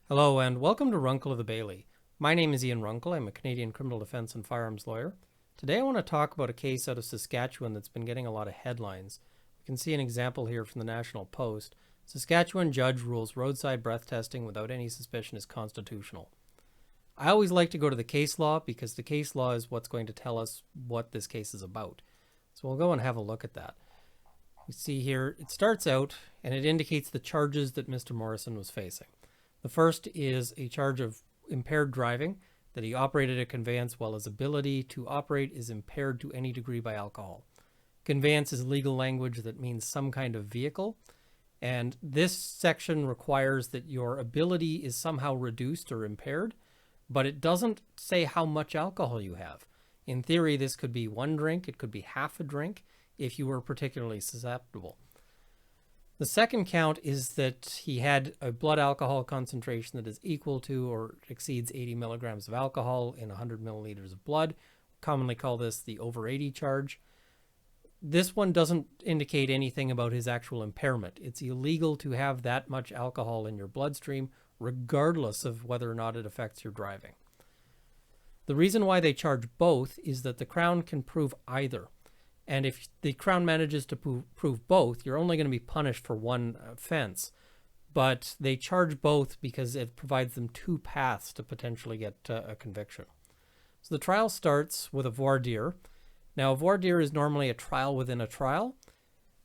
Hello and welcome to Runkle of the Bailey. My name is Ian Runkle. I'm a Canadian criminal defense and firearms lawyer. Today I want to talk about a case out of Saskatchewan that's been getting a lot of headlines. We can see an example here from the National Post. Saskatchewan judge rules roadside breath testing without any suspicion is constitutional. I always like to go to the case law because the case law is what's going to tell us what this case is about. So we'll go and have a look at that. You see here, it starts out and it indicates the charges that Mr. Morrison was facing. The first is a charge of impaired driving, that he operated a conveyance while his ability to operate is impaired to any degree by alcohol. Conveyance is legal language that means some kind of vehicle, and this section requires that your ability is somehow reduced or impaired, but it doesn't say how much alcohol you have. In theory, this could be one drink, it could be half a drink, if you were particularly susceptible. The second count is that he had a blood alcohol concentration that is equal to or exceeds 80 milligrams of alcohol in 100 milliliters of blood. Commonly call this the over 80 charge. This one doesn't indicate anything about his actual impairment. It's illegal to have that much alcohol in your bloodstream, regardless of whether or not it affects your driving. The reason why they charge both is that the Crown can prove either. And if the Crown manages to prove both, you're only going to be punished for one offense. But they charge both because it provides them two paths to potentially get a conviction. So the trial starts with a voir dire. Now, a voir dire is normally a trial within a trial,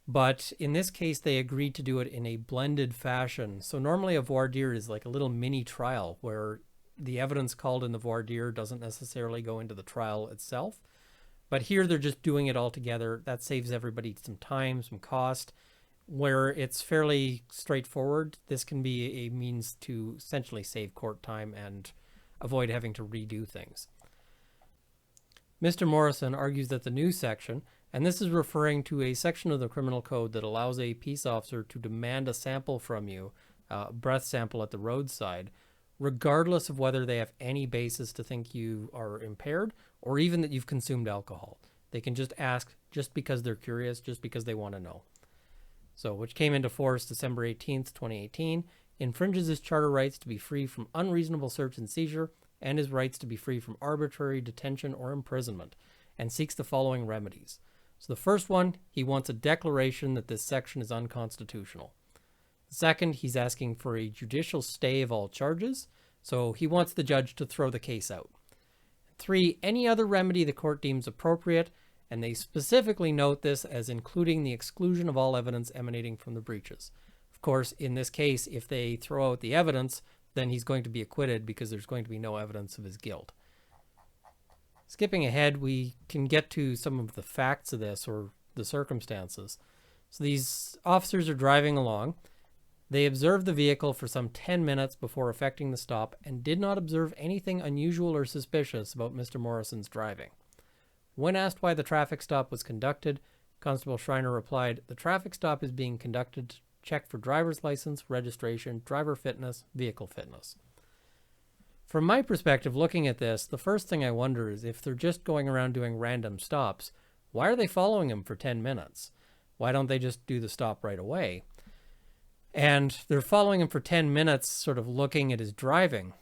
but in this case, they agreed to do it in a blended fashion. So normally a voir dire is like a little mini trial where the evidence called in the voir dire doesn't necessarily go into the trial itself. But here they're just doing it all together. That saves everybody some time, some cost. Where it's fairly straightforward, this can be a means to essentially save court time and avoid having to redo things. Mr. Morrison argues that the new section, and this is referring to a section of the criminal code that allows a peace officer to demand a sample from you, a breath sample at the roadside, regardless of whether they have any basis to think you are impaired or even that you've consumed alcohol. They can just ask just because they're curious, just because they want to know. So, which came into force December 18th, 2018, infringes his charter rights to be free from unreasonable search and seizure and his rights to be free from arbitrary detention or imprisonment, and seeks the following remedies. So the first one, he wants a declaration that this section is unconstitutional. Second, he's asking for a judicial stay of all charges, so he wants the judge to throw the case out. 3, any other remedy the court deems appropriate, and they specifically note this as including the exclusion of all evidence emanating from the breaches. Of course, in this case, if they throw out the evidence, then he's going to be acquitted because there's going to be no evidence of his guilt. Skipping ahead, we can get to some of the facts of this or the circumstances. So these officers are driving along. They observed the vehicle for some 10 minutes before effecting the stop and did not observe anything unusual or suspicious about Mr. Morrison's driving. When asked why the traffic stop was conducted, Constable Schreiner replied, "The traffic stop is being conducted to check for driver's license, registration, driver fitness, vehicle fitness." From my perspective, looking at this, the first thing I wonder is if they're just going around doing random stops, why are they following him for 10 minutes? Why don't they just do the stop right away? And they're following him for 10 minutes, sort of looking at his driving.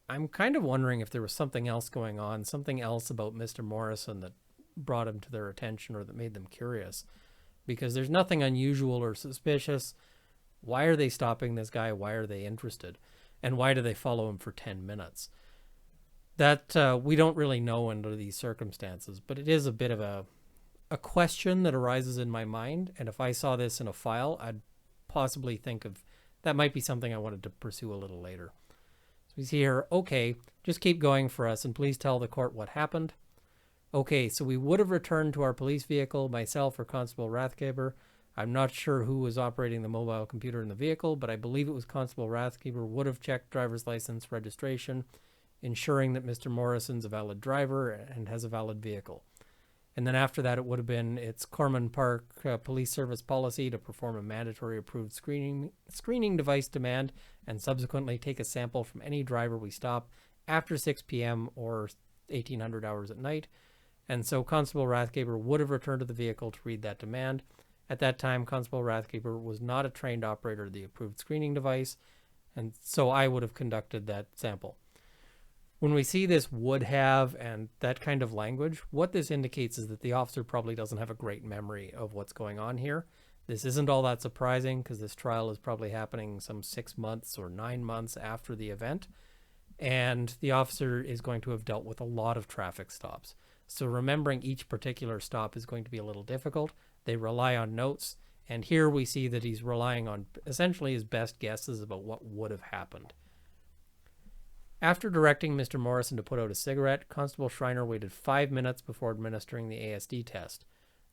I'm kind of wondering if there was something else going on, something else about Mr. Morrison that brought him to their attention or that made them curious. Because there's nothing unusual or suspicious. Why are they stopping this guy? Why are they interested? And why do they follow him for 10 minutes? That we don't really know under these circumstances, but it is a bit of a question that arises in my mind. And if I saw this in a file, I'd possibly think of that might be something I wanted to pursue a little later. So we see here, okay, just keep going for us and please tell the court what happened. Okay, so we would have returned to our police vehicle, myself or Constable Rathgeber. I'm not sure who was operating the mobile computer in the vehicle, but I believe it was Constable Rathgeber would have checked driver's license registration, ensuring that Mr. Morrison's a valid driver and has a valid vehicle. And then after that, it would have been its Corman Park Police Service policy to perform a mandatory approved screening device demand and subsequently take a sample from any driver we stop after 6 p.m. or 1800 hours at night. And so Constable Rathgeber would have returned to the vehicle to read that demand. At that time, Constable Rathgeber was not a trained operator of the approved screening device, And so I would have conducted that sample. When we see this would have and that kind of language, what this indicates is that the officer probably doesn't have a great memory of what's going on here. This isn't all that surprising because this trial is probably happening some 6 months or 9 months after the event. And the officer is going to have dealt with a lot of traffic stops. So remembering each particular stop is going to be a little difficult. They rely on notes. And here we see that he's relying on essentially his best guesses about what would have happened. After directing Mr. Morrison to put out a cigarette, Constable Schreiner waited 5 minutes before administering the ASD test.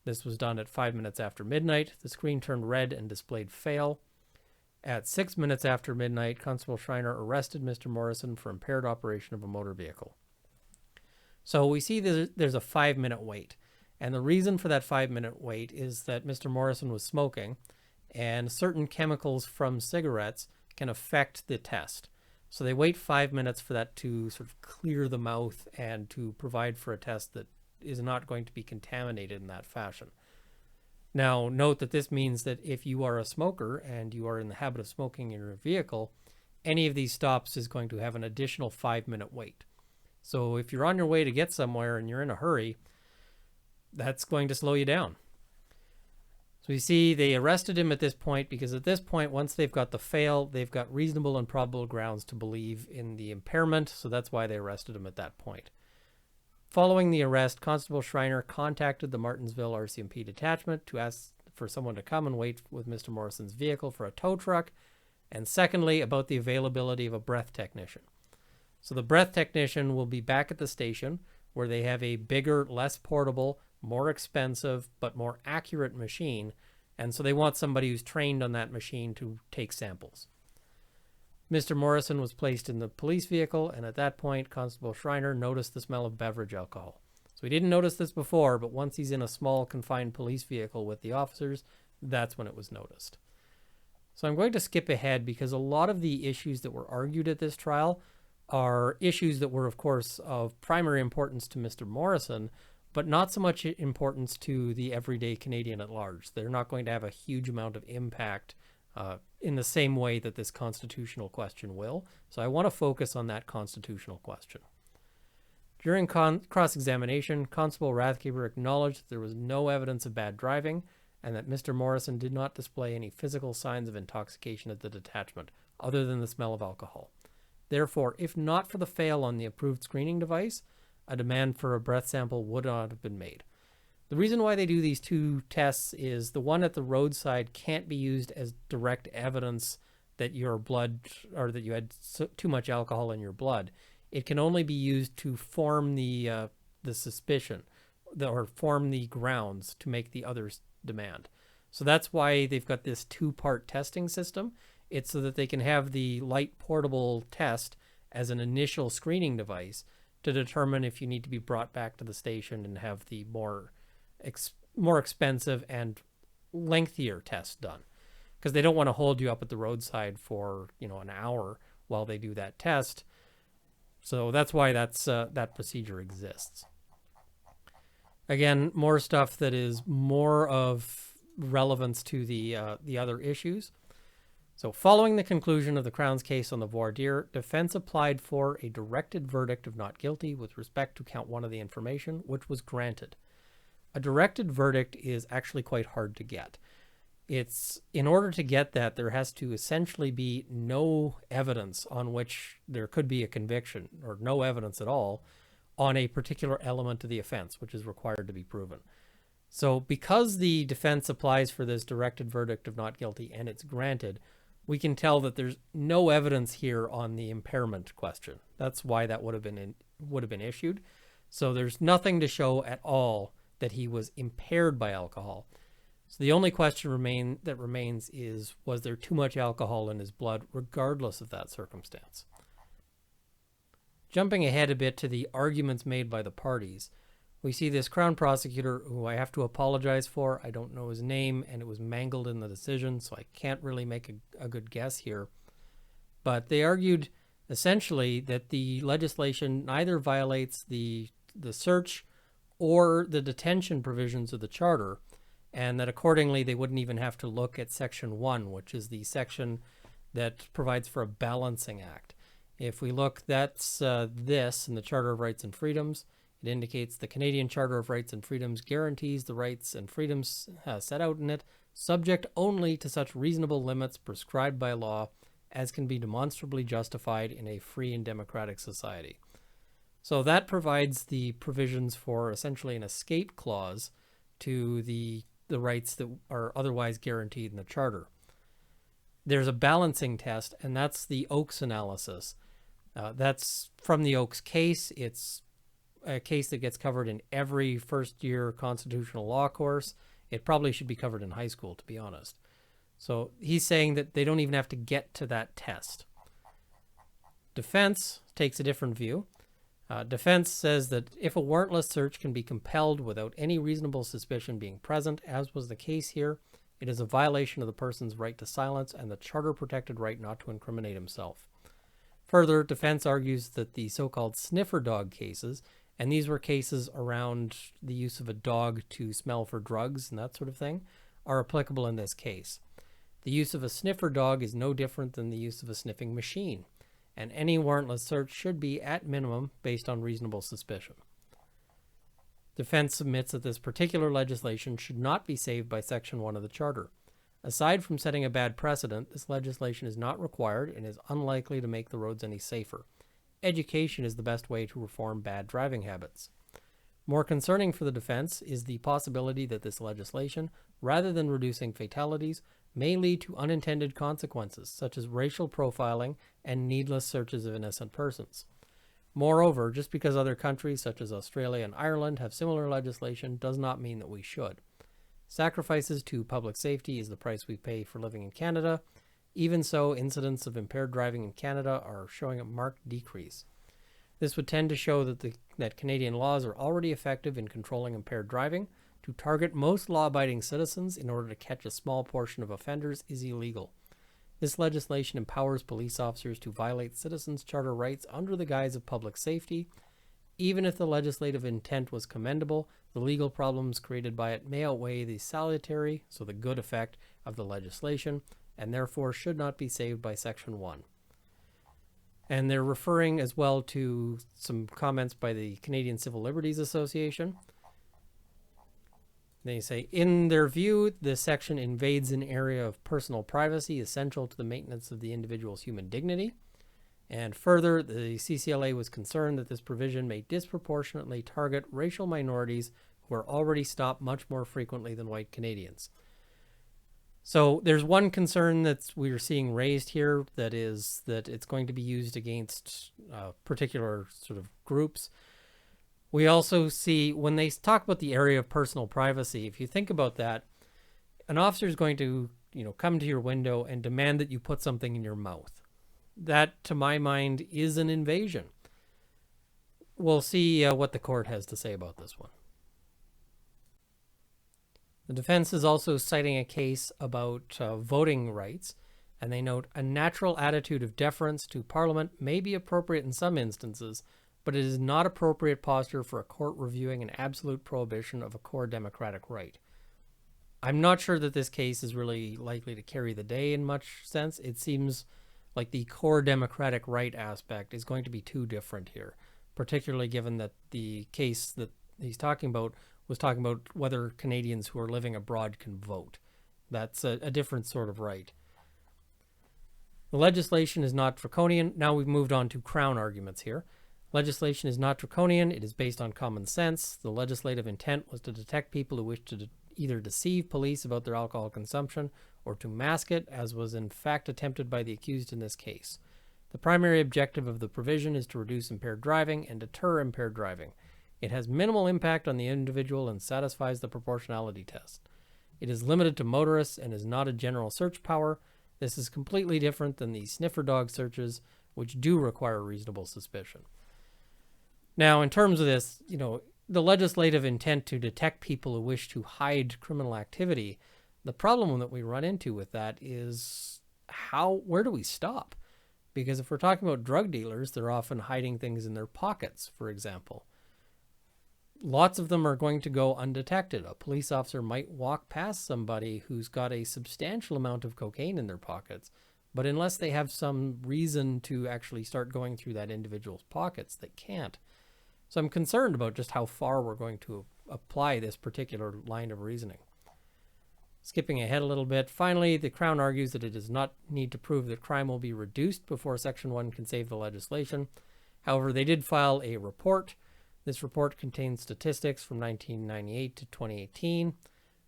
This was done at 5 minutes after midnight. The screen turned red and displayed fail. At 6 minutes after midnight, Constable Schreiner arrested Mr. Morrison for impaired operation of a motor vehicle. So we see there's a 5-minute wait. And the reason for that 5-minute wait is that Mr. Morrison was smoking, and certain chemicals from cigarettes can affect the test. So they wait 5 minutes for that to sort of clear the mouth and to provide for a test that is not going to be contaminated in that fashion. Now, note that this means that if you are a smoker and you are in the habit of smoking in your vehicle, any of these stops is going to have an additional 5-minute wait. So if you're on your way to get somewhere and you're in a hurry, that's going to slow you down. So you see they arrested him at this point because at this point, once they've got the fail, they've got reasonable and probable grounds to believe in the impairment. So that's why they arrested him at that point. Following the arrest, Constable Schreiner contacted the Martensville RCMP detachment to ask for someone to come and wait with Mr. Morrison's vehicle for a tow truck. And secondly, about the availability of a breath technician. So the breath technician will be back at the station where they have a bigger, less portable, more expensive, but more accurate machine. And so they want somebody who's trained on that machine to take samples. Mr. Morrison was placed in the police vehicle, and at that point, Constable Schreiner noticed the smell of beverage alcohol. So he didn't notice this before, but once he's in a small, confined police vehicle with the officers, that's when it was noticed. So I'm going to skip ahead because a lot of the issues that were argued at this trial are issues that were, of course, of primary importance to Mr. Morrison, but not so much importance to the everyday Canadian at large. They're not going to have a huge amount of impact in the same way that this constitutional question will. So I want to focus on that constitutional question. During cross-examination, Constable Rathkeeper acknowledged that there was no evidence of bad driving and that Mr. Morrison did not display any physical signs of intoxication at the detachment, other than the smell of alcohol. Therefore, if not for the fail on the approved screening device, a demand for a breath sample would not have been made. The reason why they do these two tests is the one at the roadside can't be used as direct evidence that your blood or that you had too much alcohol in your blood. It can only be used to form the suspicion or form the grounds to make the others demand. So that's why they've got this two-part testing system. It's so that they can have the light portable test as an initial screening device to determine if you need to be brought back to the station and have the more expensive and lengthier test done, because they don't want to hold you up at the roadside for an hour while they do that test. So that's why that procedure exists. Again, more stuff that is more of relevance to the other issues. So following the conclusion of the Crown's case on the voir dire, defense applied for a directed verdict of not guilty with respect to count 1 of the information, which was granted. A directed verdict is actually quite hard to get. In order to get that, there has to essentially be no evidence on which there could be a conviction, or no evidence at all on a particular element of the offense, which is required to be proven. So because the defense applies for this directed verdict of not guilty and it's granted, we can tell that there's no evidence here on the impairment question. That's why that would have been issued. So there's nothing to show at all that he was impaired by alcohol. So the only question that remains is, was there too much alcohol in his blood, regardless of that circumstance? Jumping ahead a bit to the arguments made by the parties, we see this Crown prosecutor, who I have to apologize for. I don't know his name, and it was mangled in the decision, so I can't really make a good guess here. But they argued essentially that the legislation neither violates the search or the detention provisions of the Charter, and that accordingly they wouldn't even have to look at Section 1, which is the section that provides for a balancing act. If we look, that's this in the Charter of Rights and Freedoms. It indicates the Canadian Charter of Rights and Freedoms guarantees the rights and freedoms set out in it, subject only to such reasonable limits prescribed by law as can be demonstrably justified in a free and democratic society. So that provides the provisions for essentially an escape clause to the rights that are otherwise guaranteed in the Charter. There's a balancing test, and that's the Oakes analysis. That's from the Oakes case. It's a case that gets covered in every first-year constitutional law course. It probably should be covered in high school, to be honest. So he's saying that they don't even have to get to that test. Defense takes a different view. Defense says that if a warrantless search can be compelled without any reasonable suspicion being present, as was the case here, it is a violation of the person's right to silence and the charter-protected right not to incriminate himself. Further, defense argues that the so-called sniffer dog cases, and these were cases around the use of a dog to smell for drugs and that sort of thing, are applicable in this case. The use of a sniffer dog is no different than the use of a sniffing machine, and any warrantless search should be, at minimum, based on reasonable suspicion. Defense submits that this particular legislation should not be saved by Section 1 of the Charter. Aside from setting a bad precedent, this legislation is not required and is unlikely to make the roads any safer. Education is the best way to reform bad driving habits. More concerning for the defense is the possibility that this legislation, rather than reducing fatalities, may lead to unintended consequences, such as racial profiling and needless searches of innocent persons. Moreover, just because other countries such as Australia and Ireland have similar legislation does not mean that we should. Sacrifices to public safety is the price we pay for living in Canada. Even so, incidents of impaired driving in Canada are showing a marked decrease. This would tend to show that Canadian laws are already effective in controlling impaired driving. To target most law-abiding citizens in order to catch a small portion of offenders is illegal. This legislation empowers police officers to violate citizens' charter rights under the guise of public safety. Even if the legislative intent was commendable, the legal problems created by it may outweigh the salutary, so the good effect, of the legislation, and therefore should not be saved by Section 1. And they're referring as well to some comments by the Canadian Civil Liberties Association. They say, in their view, this section invades an area of personal privacy essential to the maintenance of the individual's human dignity. And further, the CCLA was concerned that this provision may disproportionately target racial minorities who are already stopped much more frequently than white Canadians. So there's one concern that we're seeing raised here, that is that it's going to be used against particular sort of groups. We also see, when they talk about the area of personal privacy, if you think about that, an officer is going to, come to your window and demand that you put something in your mouth. That, to my mind, is an invasion. We'll see what the court has to say about this one. The defense is also citing a case about voting rights, and they note, a natural attitude of deference to Parliament may be appropriate in some instances, but it is not appropriate posture for a court reviewing an absolute prohibition of a core democratic right. I'm not sure that this case is really likely to carry the day in much sense. It seems like the core democratic right aspect is going to be too different here, particularly given that the case that he's talking about was talking about whether Canadians who are living abroad can vote. That's a different sort of right. The legislation is not draconian. Now we've moved on to Crown arguments here. Legislation is not draconian. It is based on common sense. The legislative intent was to detect people who wish to either deceive police about their alcohol consumption or to mask it, as was in fact attempted by the accused in this case. The primary objective of the provision is to reduce impaired driving and deter impaired driving. It has minimal impact on the individual and satisfies the proportionality test. It is limited to motorists and is not a general search power. This is completely different than the sniffer dog searches, which do require reasonable suspicion. Now, in terms of this, the legislative intent to detect people who wish to hide criminal activity, the problem that we run into with that is where do we stop? Because if we're talking about drug dealers, they're often hiding things in their pockets, for example. Lots of them are going to go undetected. A police officer might walk past somebody who's got a substantial amount of cocaine in their pockets, But unless they have some reason to actually start going through that individual's pockets, they can't. So I'm concerned about just how far we're going to apply this particular line of reasoning. Skipping ahead a little bit, finally, the Crown argues that it does not need to prove that crime will be reduced before Section 1 can save the legislation. However, they did file a report. This report contains statistics from 1998 to 2018.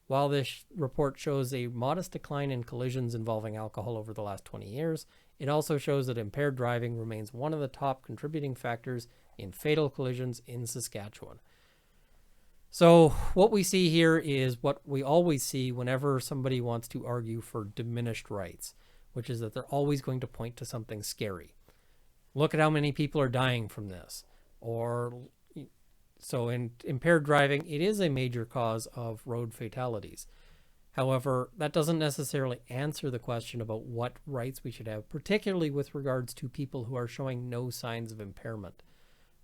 While this report shows a modest decline in collisions involving alcohol over the last 20 years, it also shows that impaired driving remains one of the top contributing factors in fatal collisions in Saskatchewan. So what we see here is what we always see whenever somebody wants to argue for diminished rights, which is that they're always going to point to something scary. Look at how many people are dying from this. So in impaired driving, it is a major cause of road fatalities. However, that doesn't necessarily answer the question about what rights we should have, particularly with regards to people who are showing no signs of impairment.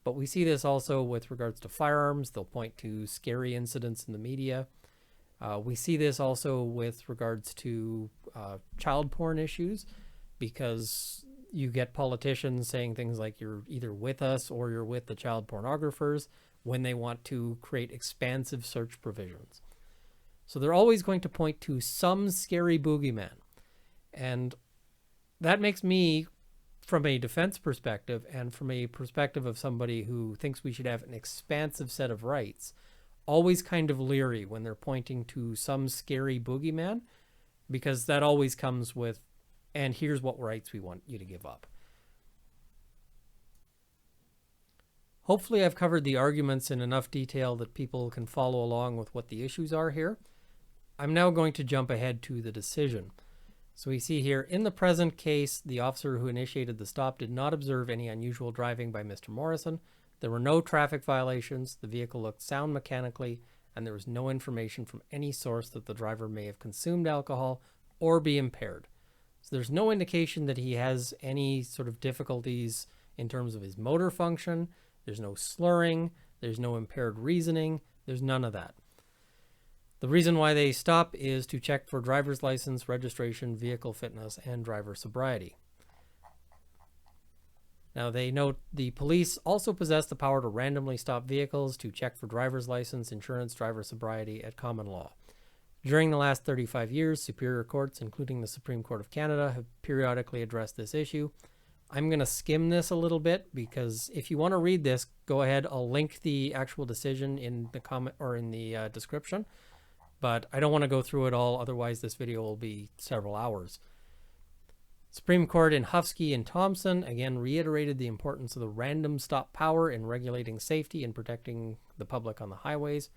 But we see this also with regards to firearms. They'll point to scary incidents in the media. We see this also with regards to child porn issues, because you get politicians saying things like you're either with us or you're with the child pornographers when they want to create expansive search provisions. So they're always going to point to some scary boogeyman. And that makes me, from a defense perspective and from a perspective of somebody who thinks we should have an expansive set of rights, always kind of leery when they're pointing to some scary boogeyman, because that always comes with, and here's what rights we want you to give up. Hopefully I've covered the arguments in enough detail that people can follow along with what the issues are here. I'm now going to jump ahead to the decision. So we see here, in the present case, the officer who initiated the stop did not observe any unusual driving by Mr. Morrison. There were no traffic violations, the vehicle looked sound mechanically, and there was no information from any source that the driver may have consumed alcohol or be impaired. So there's no indication that he has any sort of difficulties in terms of his motor function. There's no slurring, there's no impaired reasoning, there's none of that. The reason why they stop is to check for driver's license, registration, vehicle fitness, and driver sobriety. Now they note the police also possess the power to randomly stop vehicles to check for driver's license, insurance, driver sobriety at common law. During the last 35 years, superior courts, including the Supreme Court of Canada, have periodically addressed this issue. I'm going to skim this a little bit because if you want to read this, go ahead. I'll link the actual decision in the comment or in the description. But I don't want to go through it all, otherwise this video will be several hours. Supreme Court in Hufsky and Thompson again reiterated the importance of the random stop power in regulating safety and protecting the public on the highways.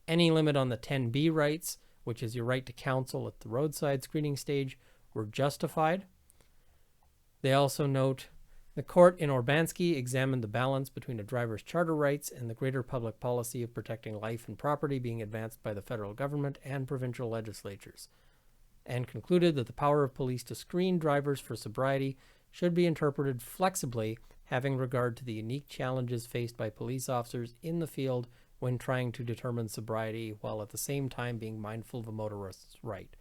Any limit on the 10B rights, which is your right to counsel at the roadside screening stage, were justified. They also note, the court in Orbansky examined the balance between a driver's charter rights and the greater public policy of protecting life and property being advanced by the federal government and provincial legislatures, and concluded that the power of police to screen drivers for sobriety should be interpreted flexibly, having regard to the unique challenges faced by police officers in the field when trying to determine sobriety, while at the same time being mindful of a motorist's right.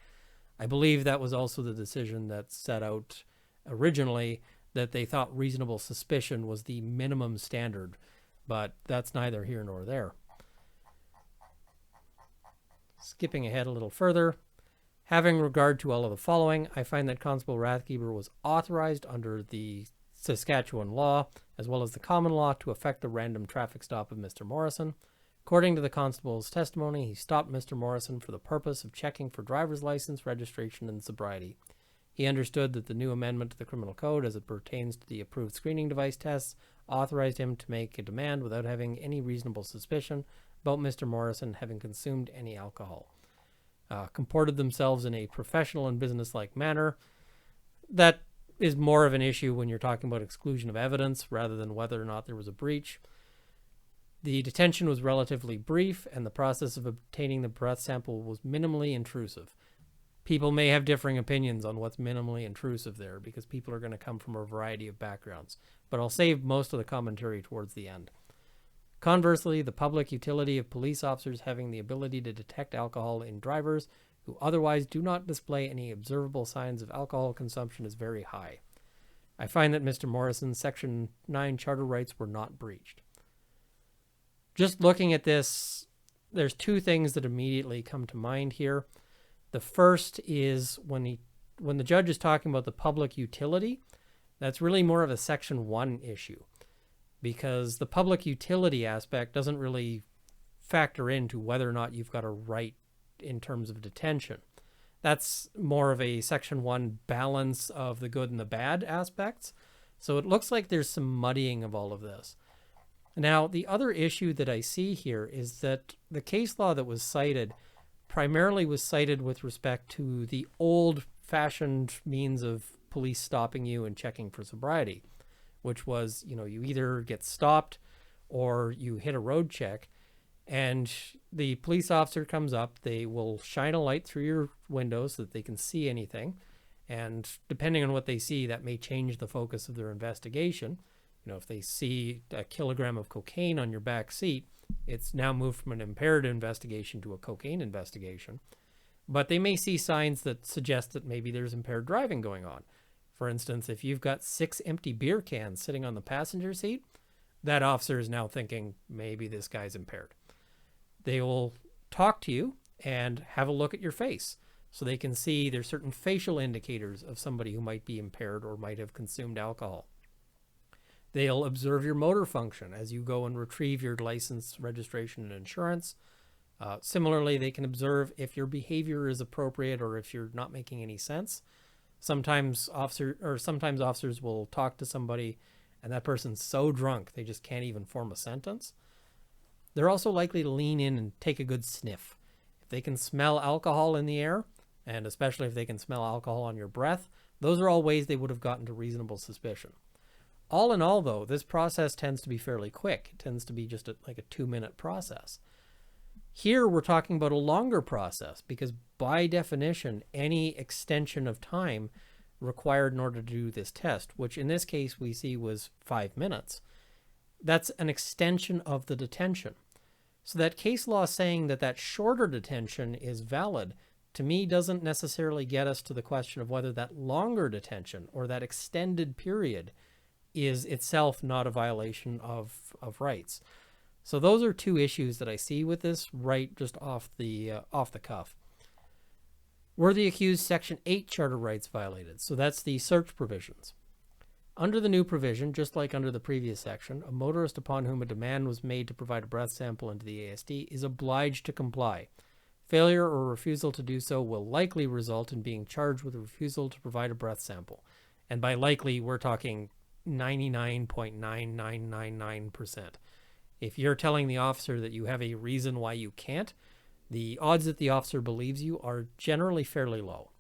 I believe that was also the decision that set out originally that they thought reasonable suspicion was the minimum standard, but that's neither here nor there. Skipping ahead a little further, having regard to all of the following, I find that Constable Rathgeber was authorized under the Saskatchewan law, as well as the common law, to effect the random traffic stop of Mr. Morrison. According to the constable's testimony, he stopped Mr. Morrison for the purpose of checking for driver's license, registration, and sobriety. He understood that the new amendment to the criminal code as it pertains to the approved screening device tests authorized him to make a demand without having any reasonable suspicion about Mr. Morrison having consumed any alcohol. Comported themselves in a professional and businesslike manner. That is more of an issue when you're talking about exclusion of evidence rather than whether or not there was a breach. The detention was relatively brief, and the process of obtaining the breath sample was minimally intrusive. People may have differing opinions on what's minimally intrusive there, because people are going to come from a variety of backgrounds, but I'll save most of the commentary towards the end. Conversely, the public utility of police officers having the ability to detect alcohol in drivers who otherwise do not display any observable signs of alcohol consumption is very high. I find that Mr. Morrison's Section 9 charter rights were not breached. Just looking at this, there's two things that immediately come to mind here. The first is when the judge is talking about the public utility, that's really more of a Section 1 issue, because the public utility aspect doesn't really factor into whether or not you've got a right in terms of detention. That's more of a Section 1 balance of the good and the bad aspects. So it looks like there's some muddying of all of this. Now, the other issue that I see here is that the case law that was cited primarily was cited with respect to the old-fashioned means of police stopping you and checking for sobriety, which was, you either get stopped or you hit a road check, and the police officer comes up. They will shine a light through your window so that they can see anything, and depending on what they see, that may change the focus of their investigation. If they see a kilogram of cocaine on your back seat, it's now moved from an impaired investigation to a cocaine investigation. But they may see signs that suggest that maybe there's impaired driving going on. For instance, if you've got 6 empty beer cans sitting on the passenger seat, that officer is now thinking maybe this guy's impaired. They will talk to you and have a look at your face so they can see there's certain facial indicators of somebody who might be impaired or might have consumed alcohol. They'll observe your motor function as you go and retrieve your license, registration, and insurance. Similarly, they can observe if your behavior is appropriate or if you're not making any sense. Sometimes officers will talk to somebody and that person's so drunk they just can't even form a sentence. They're also likely to lean in and take a good sniff. If they can smell alcohol in the air, and especially if they can smell alcohol on your breath, those are all ways they would have gotten to reasonable suspicion. All in all, though, this process tends to be fairly quick. It tends to be just like a 2-minute process. Here, we're talking about a longer process because, by definition, any extension of time required in order to do this test, which in this case we see was 5 minutes, that's an extension of the detention. So that case law saying that shorter detention is valid, to me, doesn't necessarily get us to the question of whether that longer detention or that extended period is itself not a violation of rights. So those are two issues that I see with this right just off the cuff. Were the accused Section 8 charter rights violated? So that's the search provisions. Under the new provision, just like under the previous section, a motorist upon whom a demand was made to provide a breath sample into the ASD is obliged to comply. Failure or refusal to do so will likely result in being charged with a refusal to provide a breath sample. And by likely, we're talking 99.9999%. If you're telling the officer that you have a reason why you can't, the odds that the officer believes you are generally fairly low.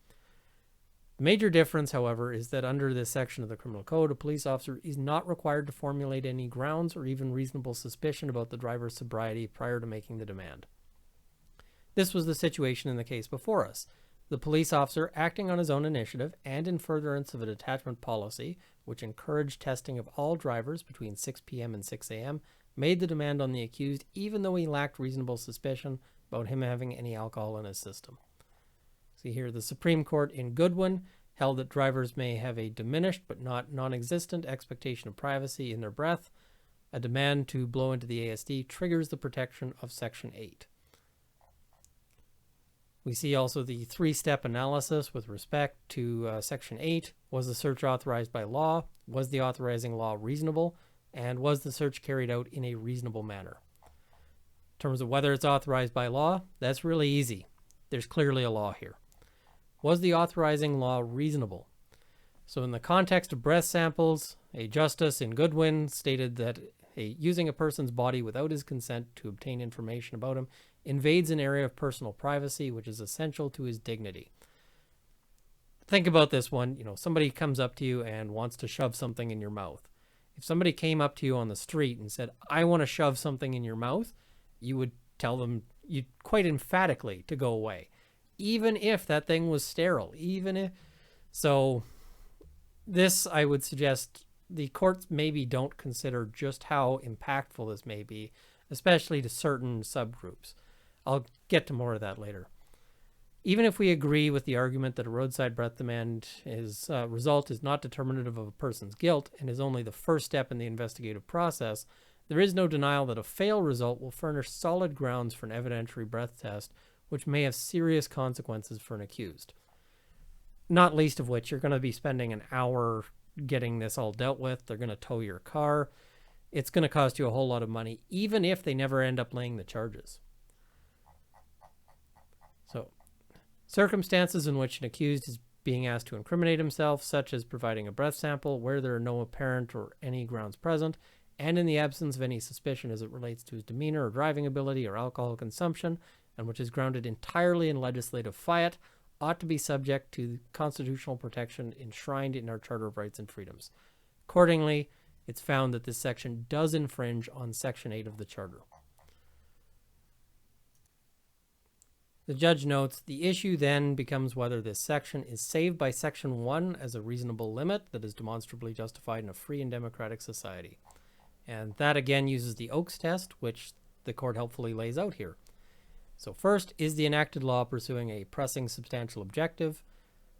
The major difference, however, is that under this section of the Criminal Code, a police officer is not required to formulate any grounds or even reasonable suspicion about the driver's sobriety prior to making the demand. This was the situation in the case before us. The police officer, acting on his own initiative and in furtherance of a detachment policy, which encouraged testing of all drivers between 6 p.m. and 6 a.m., made the demand on the accused even though he lacked reasonable suspicion about him having any alcohol in his system. See here, the Supreme Court in Goodwin held that drivers may have a diminished but not non-existent expectation of privacy in their breath. A demand to blow into the ASD triggers the protection of Section 8. We see also the 3-step analysis with respect to Section 8. Was the search authorized by law? Was the authorizing law reasonable? And was the search carried out in a reasonable manner? In terms of whether it's authorized by law, that's really easy. There's clearly a law here. Was the authorizing law reasonable? So in the context of breath samples, a justice in Goodwin stated that using a person's body without his consent to obtain information about him invades an area of personal privacy which is essential to his dignity. Think about this one. Somebody comes up to you and wants to shove something in your mouth. If somebody came up to you on the street and said, "I want to shove something in your mouth," you would tell them quite emphatically to go away, even if that thing was sterile. So this, I would suggest, the courts maybe don't consider just how impactful this may be, especially to certain subgroups. I'll get to more of that later. Even if we agree with the argument that a roadside breath demand result is not determinative of a person's guilt and is only the first step in the investigative process, there is no denial that a fail result will furnish solid grounds for an evidentiary breath test, which may have serious consequences for an accused. Not least of which, you're going to be spending an hour getting this all dealt with. They're going to tow your car. It's going to cost you a whole lot of money, even if they never end up laying the charges. So, circumstances in which an accused is being asked to incriminate himself, such as providing a breath sample where there are no apparent or any grounds present, and in the absence of any suspicion as it relates to his demeanor or driving ability or alcohol consumption, and which is grounded entirely in legislative fiat, ought to be subject to constitutional protection enshrined in our Charter of Rights and Freedoms. Accordingly, it's found that this section does infringe on Section 8 of the Charter. The judge notes, the issue then becomes whether this section is saved by Section 1 as a reasonable limit that is demonstrably justified in a free and democratic society. And that again uses the Oakes test, which the court helpfully lays out here. So first, is the enacted law pursuing a pressing substantial objective?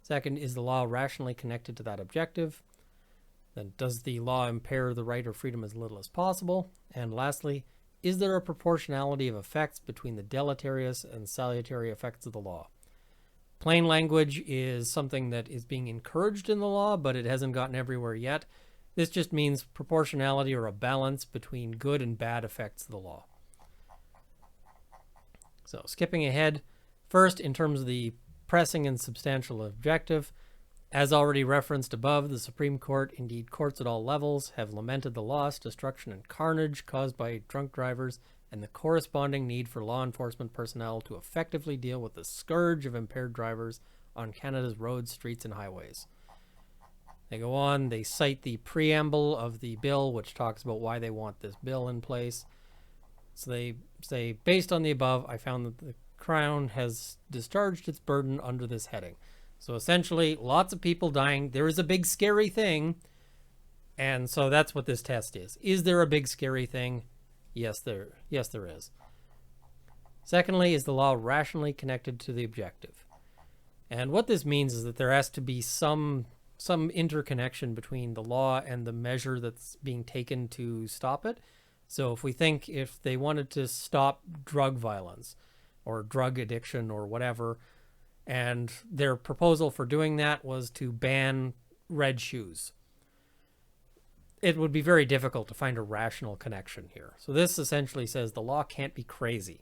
Second, is the law rationally connected to that objective? Then does the law impair the right or freedom as little as possible? And lastly, is there a proportionality of effects between the deleterious and salutary effects of the law? Plain language is something that is being encouraged in the law, but it hasn't gotten everywhere yet. This just means proportionality or a balance between good and bad effects of the law. So skipping ahead, first in terms of the pressing and substantial objective, as already referenced above, the Supreme Court, indeed courts at all levels, have lamented the loss, destruction, and carnage caused by drunk drivers and the corresponding need for law enforcement personnel to effectively deal with the scourge of impaired drivers on Canada's roads, streets, and highways. They go on, they cite the preamble of the bill, which talks about why they want this bill in place. So they say, based on the above, I found that the Crown has discharged its burden under this heading. So essentially, lots of people dying. There is a big scary thing. And so that's what this test is. Is there a big scary thing? Yes, there is. Secondly, is the law rationally connected to the objective? And what this means is that there has to be some interconnection between the law and the measure that's being taken to stop it. So if they wanted to stop drug violence or drug addiction or whatever, and their proposal for doing that was to ban red shoes, it would be very difficult to find a rational connection here. So this essentially says the law can't be crazy.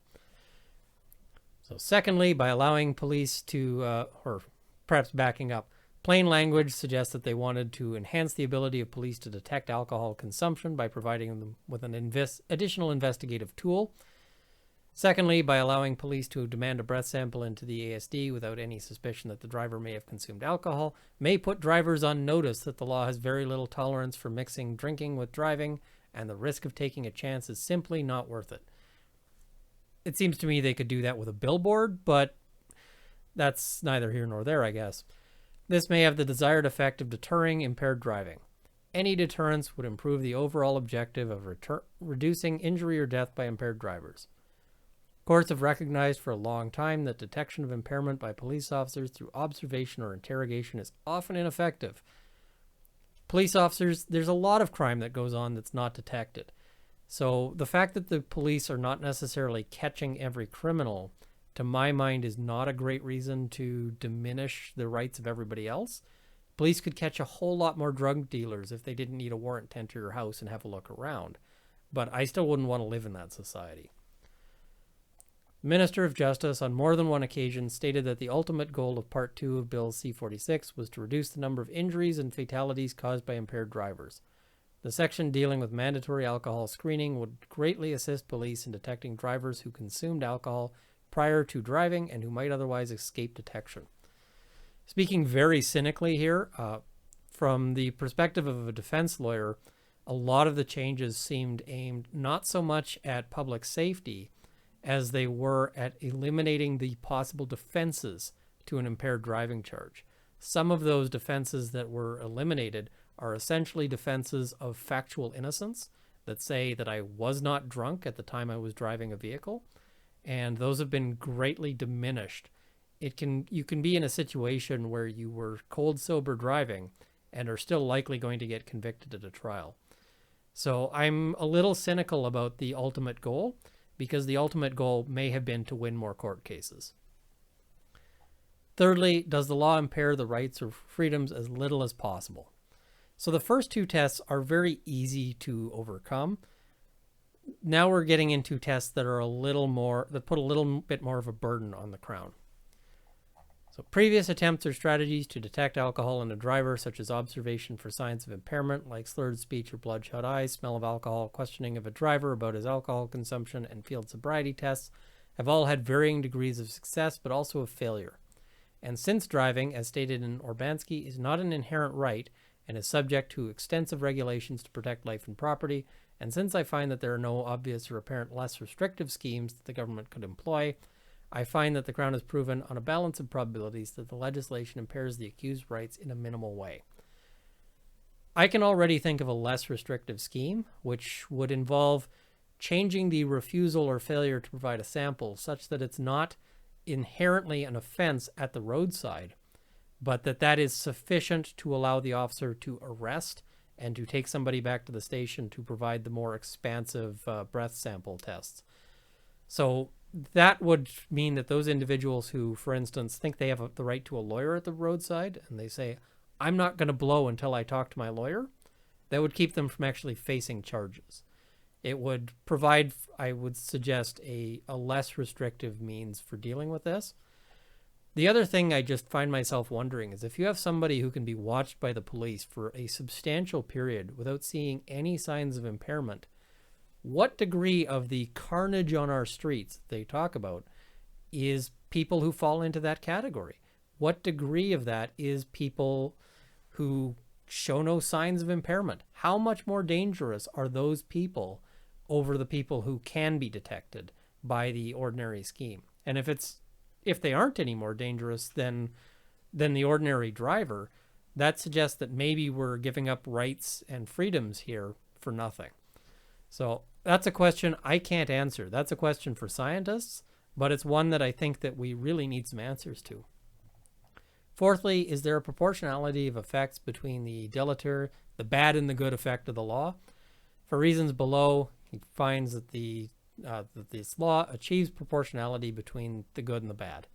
So secondly, by allowing police to, or perhaps backing up, plain language suggests that they wanted to enhance the ability of police to detect alcohol consumption by providing them with an additional investigative tool. Secondly, by allowing police to demand a breath sample into the ASD without any suspicion that the driver may have consumed alcohol, may put drivers on notice that the law has very little tolerance for mixing drinking with driving, and the risk of taking a chance is simply not worth it. It seems to me they could do that with a billboard, but that's neither here nor there, I guess. This may have the desired effect of deterring impaired driving. Any deterrence would improve the overall objective of reducing injury or death by impaired drivers. Courts have recognized for a long time that detection of impairment by police officers through observation or interrogation is often ineffective. Police officers, there's a lot of crime that goes on that's not detected. So the fact that the police are not necessarily catching every criminal, to my mind, is not a great reason to diminish the rights of everybody else. Police could catch a whole lot more drug dealers if they didn't need a warrant to enter your house and have a look around. But I still wouldn't want to live in that society. The Minister of Justice on more than one occasion stated that the ultimate goal of Part 2 of Bill C-46 was to reduce the number of injuries and fatalities caused by impaired drivers. The section dealing with mandatory alcohol screening would greatly assist police in detecting drivers who consumed alcohol prior to driving and who might otherwise escape detection. Speaking very cynically here, from the perspective of a defense lawyer, a lot of the changes seemed aimed not so much at public safety as they were at eliminating the possible defenses to an impaired driving charge. Some of those defenses that were eliminated are essentially defenses of factual innocence that say that I was not drunk at the time I was driving a vehicle, and those have been greatly diminished you can be in a situation where you were cold sober driving and are still likely going to get convicted at a trial. So I'm a little cynical about the ultimate goal, because the ultimate goal may have been to win more court cases. Thirdly, does the law impair the rights or freedoms as little as possible? So the first two tests are very easy to overcome. Now we're getting into tests that are that put a little bit more of a burden on the Crown. So previous attempts or strategies to detect alcohol in a driver, such as observation for signs of impairment like slurred speech or bloodshot eyes, smell of alcohol, questioning of a driver about his alcohol consumption, and field sobriety tests, have all had varying degrees of success but also of failure. And since driving, as stated in Orbansky, is not an inherent right and is subject to extensive regulations to protect life and property, and since I find that there are no obvious or apparent less restrictive schemes that the government could employ, I find that the Crown has proven on a balance of probabilities that the legislation impairs the accused's rights in a minimal way. I can already think of a less restrictive scheme, which would involve changing the refusal or failure to provide a sample such that it's not inherently an offense at the roadside, but that is sufficient to allow the officer to arrest and to take somebody back to the station to provide the more expansive breath sample tests. So that would mean that those individuals who, for instance, think they have the right to a lawyer at the roadside, and they say, I'm not going to blow until I talk to my lawyer, that would keep them from actually facing charges. It would provide, I would suggest, a less restrictive means for dealing with this. The other thing I just find myself wondering is if you have somebody who can be watched by the police for a substantial period without seeing any signs of impairment, what degree of the carnage on our streets they talk about is people who fall into that category? What degree of that is people who show no signs of impairment? How much more dangerous are those people over the people who can be detected by the ordinary scheme? And if they aren't any more dangerous than the ordinary driver, that suggests that maybe we're giving up rights and freedoms here for nothing. So that's a question I can't answer. That's a question for scientists, but it's one that I think that we really need some answers to. Fourthly, is there a proportionality of effects between the bad and the good effect of the law? For reasons below, he finds that that this law achieves proportionality between the good and the bad.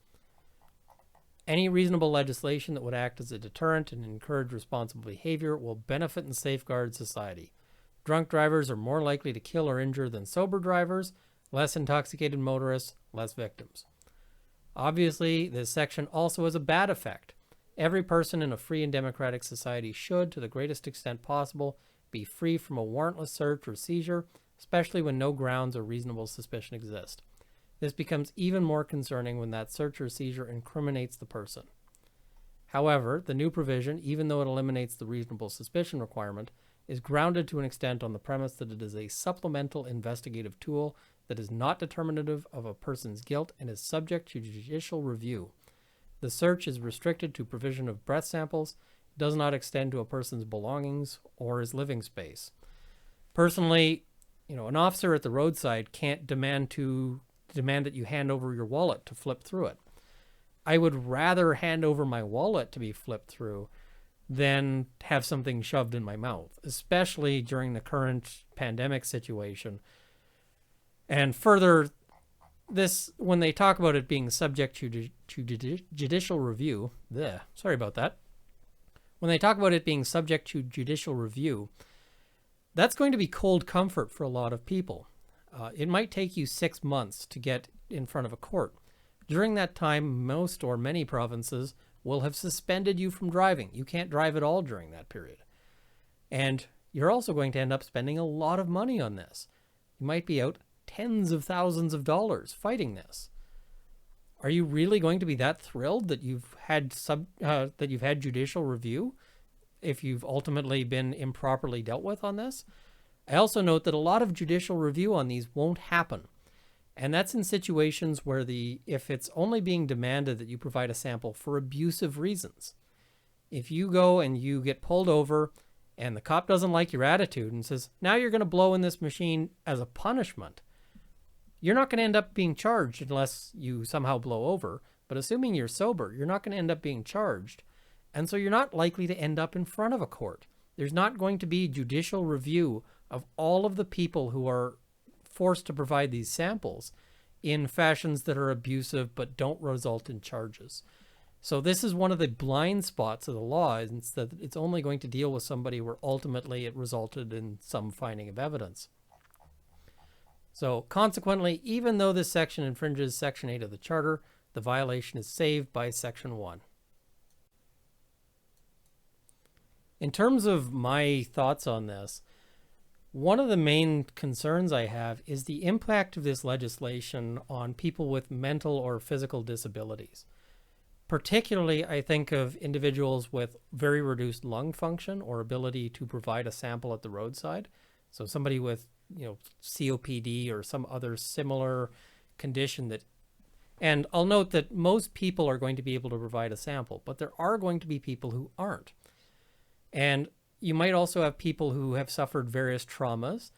Any reasonable legislation that would act as a deterrent and encourage responsible behavior will benefit and safeguard society. Drunk drivers are more likely to kill or injure than sober drivers, less intoxicated motorists, less victims. Obviously, this section also has a bad effect. Every person in a free and democratic society should, to the greatest extent possible, be free from a warrantless search or seizure, especially when no grounds or reasonable suspicion exist. This becomes even more concerning when that search or seizure incriminates the person. However, the new provision, even though it eliminates the reasonable suspicion requirement, is grounded to an extent on the premise that it is a supplemental investigative tool that is not determinative of a person's guilt and is subject to judicial review. The search is restricted to provision of breath samples, does not extend to a person's belongings or his living space. Personally, an officer at the roadside can't demand that you hand over your wallet to flip through it. I would rather hand over my wallet to be flipped through than have something shoved in my mouth, especially during the current pandemic situation. And further, when they talk about it being subject to judicial review, sorry about that. When they talk about it being subject to judicial review, that's going to be cold comfort for a lot of people. It might take you 6 months to get in front of a court. During that time, most or many provinces will have suspended you from driving. You can't drive at all during that period. And you're also going to end up spending a lot of money on this. You might be out tens of thousands of dollars fighting this. Are you really going to be that thrilled that you've had judicial review if you've ultimately been improperly dealt with on this? I also note that a lot of judicial review on these won't happen. And that's in situations where if it's only being demanded that you provide a sample for abusive reasons. If you go and you get pulled over and the cop doesn't like your attitude and says, now you're going to blow in this machine as a punishment, you're not going to end up being charged unless you somehow blow over. But assuming you're sober, you're not going to end up being charged. And so you're not likely to end up in front of a court. There's not going to be judicial review of all of the people who are forced to provide these samples in fashions that are abusive but don't result in charges. So this is one of the blind spots of the law, is that it's only going to deal with somebody where ultimately it resulted in some finding of evidence. So consequently, even though this section infringes Section 8 of the Charter, the violation is saved by Section 1. In terms of my thoughts on this, one of the main concerns I have is the impact of this legislation on people with mental or physical disabilities. Particularly, I think of individuals with very reduced lung function or ability to provide a sample at the roadside. So somebody with, COPD or some other similar condition that, and I'll note that most people are going to be able to provide a sample, but there are going to be people who aren't. And you might also have people who have suffered various traumas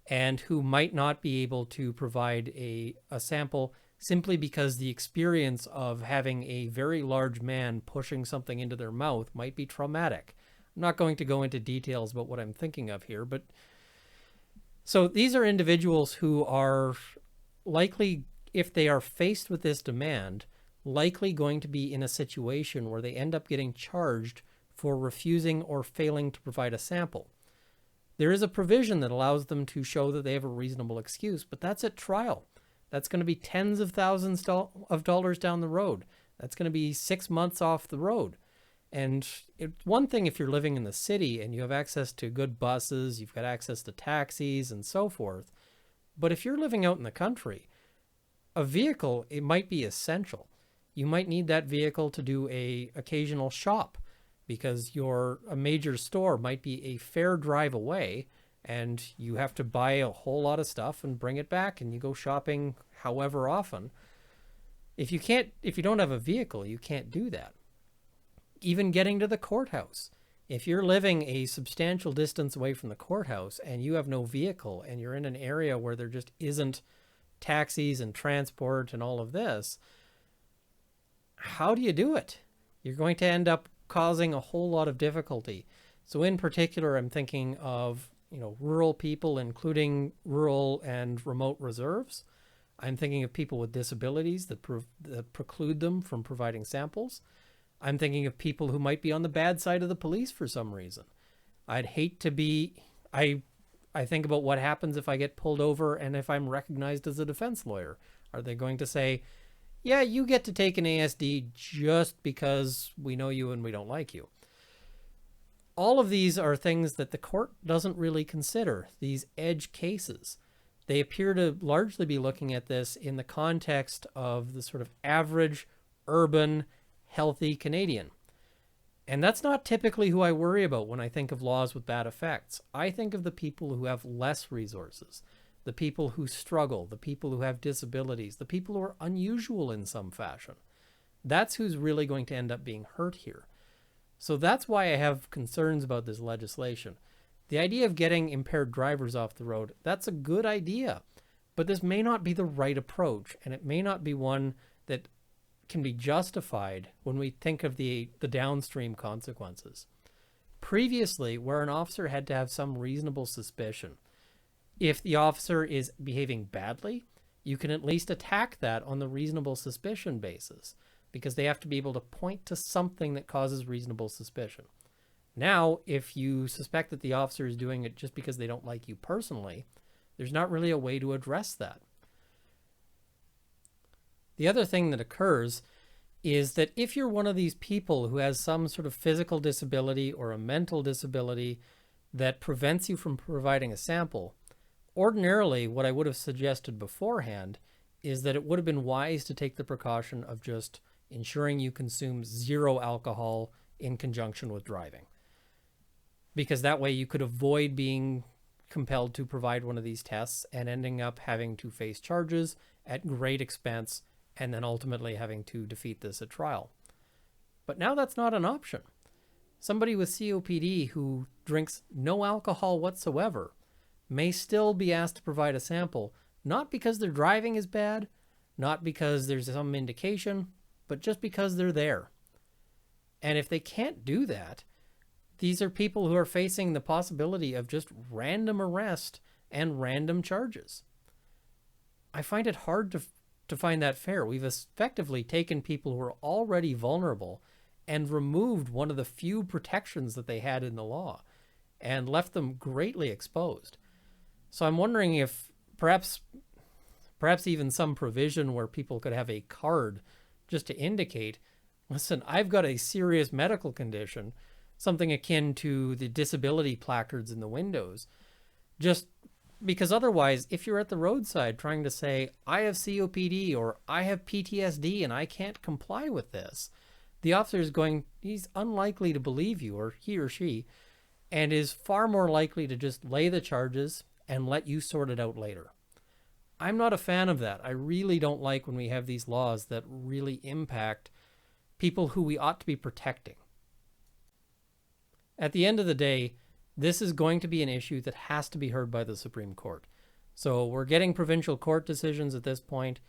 and who might not be able to provide a sample simply because the experience of having a very large man pushing something into their mouth might be traumatic. I'm not going to go into details about what I'm thinking of here, but so these are individuals who are likely, if they are faced with this demand, likely going to be in a situation where they end up getting charged for refusing or failing to provide a sample. There is a provision that allows them to show that they have a reasonable excuse, but that's at trial. That's going to be tens of thousands of dollars down the road. That's going to be 6 months off the road. And it's one thing if you're living in the city and you have access to good buses, you've got access to taxis and so forth. But if you're living out in the country, a vehicle, it might be essential. You might need that vehicle to do a occasional shop because a major store might be a fair drive away and you have to buy a whole lot of stuff and bring it back and you go shopping however often. If you don't have a vehicle, you can't do that. Even getting to the courthouse. If you're living a substantial distance away from the courthouse and you have no vehicle and you're in an area where there just isn't taxis and transport and all of this, how do you do it? You're going to end up causing a whole lot of difficulty. So in particular, I'm thinking of, rural people, including rural and remote reserves. I'm thinking of people with disabilities that preclude them from providing samples. I'm thinking of people who might be on the bad side of the police for some reason. I'd hate to be, I think about what happens if I get pulled over and if I'm recognized as a defense lawyer. Are they going to say, yeah, you get to take an ASD just because we know you and we don't like you? All of these are things that the court doesn't really consider, these edge cases. They appear to largely be looking at this in the context of the sort of average, urban, healthy Canadian. And that's not typically who I worry about when I think of laws with bad effects. I think of the people who have less resources, the people who struggle, the people who have disabilities, the people who are unusual in some fashion. That's who's really going to end up being hurt here. So that's why I have concerns about this legislation. The idea of getting impaired drivers off the road, that's a good idea, but this may not be the right approach, and it may not be one that can be justified when we think of the downstream consequences. Previously, where an officer had to have some reasonable suspicion, if the officer is behaving badly, you can at least attack that on the reasonable suspicion basis, because they have to be able to point to something that causes reasonable suspicion. Now, if you suspect that the officer is doing it just because they don't like you personally, there's not really a way to address that. The other thing that occurs is that if you're one of these people who has some sort of physical disability or a mental disability that prevents you from providing a sample, ordinarily what I would have suggested beforehand is that it would have been wise to take the precaution of just ensuring you consume 0 alcohol in conjunction with driving. Because that way you could avoid being compelled to provide one of these tests and ending up having to face charges at great expense and then ultimately having to defeat this at trial. But now that's not an option. Somebody with COPD who drinks no alcohol whatsoever may still be asked to provide a sample, not because their driving is bad, not because there's some indication, but just because they're there. And if they can't do that, these are people who are facing the possibility of just random arrest and random charges. I find it hard to find that fair. We've effectively taken people who are already vulnerable and removed one of the few protections that they had in the law and left them greatly exposed. So I'm wondering if perhaps even some provision where people could have a card just to indicate, listen, I've got a serious medical condition, something akin to the disability placards in the windows. Just because otherwise, if you're at the roadside trying to say, I have COPD or I have PTSD and I can't comply with this, the officer is he's unlikely to believe you, or he or she, and is far more likely to just lay the charges and let you sort it out later. I'm not a fan of that. I really don't like when we have these laws that really impact people who we ought to be protecting. At the end of the day, this is going to be an issue that has to be heard by the Supreme Court. So we're getting provincial court decisions at this point,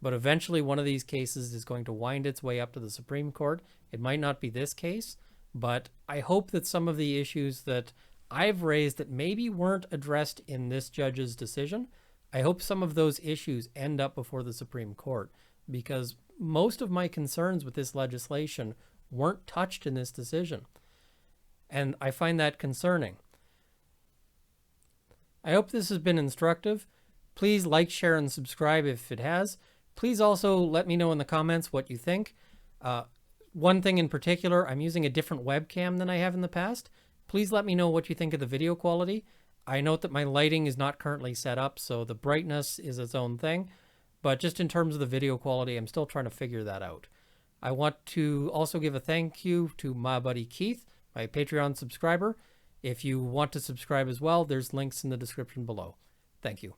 but eventually one of these cases is going to wind its way up to the Supreme Court. It might not be this case, but I hope that some of the issues that I've raised that maybe weren't addressed in this judge's decision, I hope some of those issues end up before the Supreme Court, because most of my concerns with this legislation weren't touched in this decision. And I find that concerning. I hope this has been instructive. Please like, share, and subscribe if it has. Please also let me know in the comments what you think. One thing in particular, I'm using a different webcam than I have in the past. Please let me know what you think of the video quality. I note that my lighting is not currently set up, so the brightness is its own thing. But just in terms of the video quality, I'm still trying to figure that out. I want to also give a thank you to my buddy Keith, my Patreon subscriber. If you want to subscribe as well, there's links in the description below. Thank you.